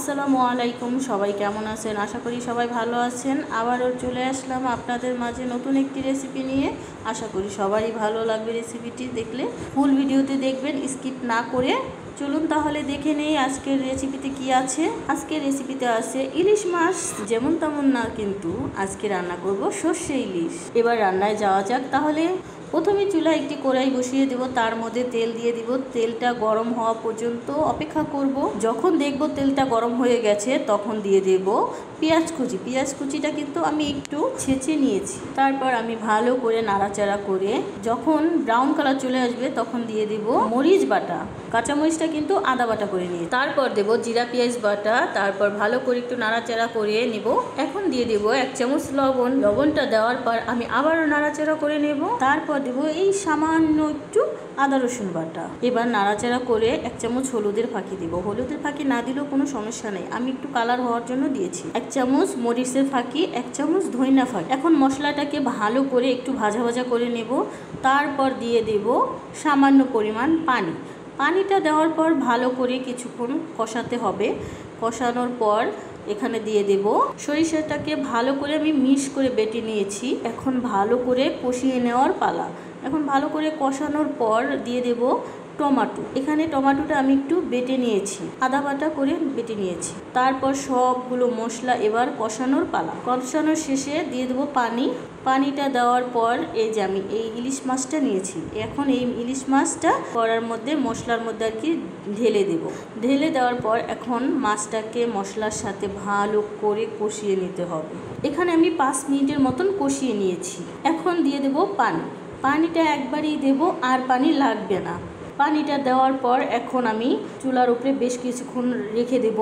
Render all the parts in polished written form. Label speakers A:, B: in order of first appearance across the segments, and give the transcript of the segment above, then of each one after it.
A: আসসালামু আলাইকুম, সবাই কেমন আছেন? আশা করি সবাই ভালো আছেন। আবারও চলে আসলাম আপনাদের মাঝে নতুন একটি রেসিপি নিয়ে। আশা করি সবারই ভালো লাগবে রেসিপিটি দেখলে। ফুল ভিডিওতে দেখবেন, স্কিপ না করে। চলুন তাহলে দেখে নেই আজকের রেসিপিতে কি আছে। আজকের রেসিপিতে আছে ইলিশ মাছ, যেমন তেমন না, কিন্তু আজকে রান্না করব সর্ষে ইলিশ। এবার রান্নায় যাওয়া যাক তাহলে। প্রথমে চুলায় একটি কড়াই বসিয়ে দেব, তার মধ্যে তেল দিয়ে দিব। তেলটা গরম হওয়া পর্যন্ত অপেক্ষা করব। যখন দেখব তেলটা গরম হয়ে গেছে তখন দিয়ে দেব পেঁয়াজ কুচি। পেঁয়াজ কুচিটা কিন্তু আমি একটু ছেঁচে নিয়েছি। তারপর আমি ভালো করে নাড়াচাড়া করে যখন ব্রাউন কালার চলে আসবে তখন দিয়ে দেব মরিচ বাটা। কাঁচামরিচটা কিন্তু আদা বাটা করে নিয়ে, তারপর দেব জিরা পেঁয়াজ বাটা। তারপর ভালো করে একটু নাড়াচাড়া করে নেব। এখন দিয়ে দেব 1 চামচ লবণ। লবণটা দেওয়ার পর আমি আবারও নাড়াচাড়া করে নেব। তারপর দেব এই সামান্য একটু আদা রসুন বাটা। এবার নাড়াচাড়া করে 1 চামচ হলুদের ফাঁকি দিব। হলুদের ফাঁকি না দিলেও কোনো সমস্যা নেই, আমি একটু কালার হওয়ার জন্য দিয়েছি। 1 চামচ মরিচের ফাঁকি, 1 চামচ ধনিয়া ফাঁকি। এখন মশলাটাকে ভালো করে একটু ভাজা ভাজা করে নেব। তারপর দিয়ে দেব সামান্য পরিমাণ পানি। পানিটা দেওয়ার পর ভালো করে কিছুক্ষণ কষাতে হবে। কষানোর পর এখানে দিয়ে দেব সরিষাটাকে ভালো করে আমি মিক্স করে বেটে নিয়েছি। এখন ভালো করে কষিয়ে নেওয়ার পালা। এখন ভালো করে কষানোর পর দিয়ে দেব টমেটো। এখানে টমেটোটা আমি একটু বেটে নিয়েছি, আদা বাটা করে বেটে নিয়েছি। তারপর সবগুলো মশলা এবার কষানোর পালা। কষানোর শেষে দিয়ে দেবো পানি। পানিটা দেওয়ার পর এই যে আমি এই ইলিশ মাছটা নিয়েছি, এখন এই ইলিশ মাছটা কড়ার মধ্যে মশলার মধ্যে আর কি ঢেলে দেব। ঢেলে দেওয়ার পর এখন মাছটাকে মশলার সাথে ভালো করে কষিয়ে নিতে হবে। এখানে আমি 5 মিনিটের মতন কষিয়ে নিয়েছি। এখন দিয়ে দেব পানি। পানিটা একবারই দেব, আর পানি লাগবে না। পানিটা দেওয়ার পর এখন আমি চুলার উপরে বেশ কিছুক্ষণ রেখে দেব,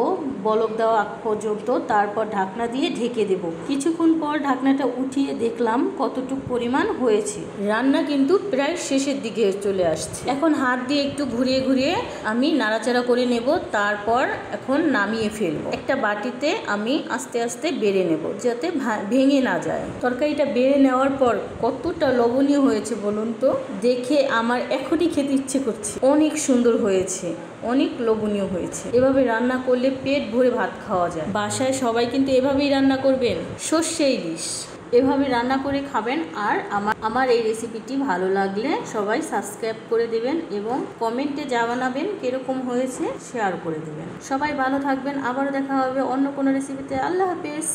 A: বলক দেওয়া আগ পর্যন্ত। তারপর ঢাকনা দিয়ে ঢেকে দেব। কিছুক্ষণ পর ঢাকনাটা উঠিয়ে দেখলাম কতটুকু পরিমাণ হয়েছে। রান্না কিন্তু প্রায় শেষের দিকে চলে আসছে। এখন হাত দিয়ে একটু ঘুরিয়ে ঘুরিয়ে আমি নাড়াচাড়া করে নেব। তারপর এখন নামিয়ে ফেলবো। একটা বাটিতে আমি আস্তে আস্তে বেড়ে নেব, যাতে ভেঙে না যায়। তরকারিটা বেড়ে নেওয়ার পর কতটা লবণীয় হয়েছে বলুন তো, দেখে আমার এখনই খেতে ইচ্ছে করছে। অনেক সুন্দর হয়েছে, অনেক লোভনীয় হয়েছে। এভাবে রান্না করলে পেট ভরে ভাত খাওয়া যায়। বাসায় সবাই কিন্তু এভাবেই রান্না করবেন সর্ষে ইলিশ, এভাবে রান্না করে খাবেন। আর আমার এই রেসিপিটি ভালো লাগলে সবাই সাবস্ক্রাইব করে দেবেন এবং কমেন্টে জানাবেন কিরকম হয়েছে, শেয়ার করে দেবেন। সবাই ভালো থাকবেন। আবারও দেখা হবে অন্য কোনো রেসিপিতে। আল্লাহ হাফেজ।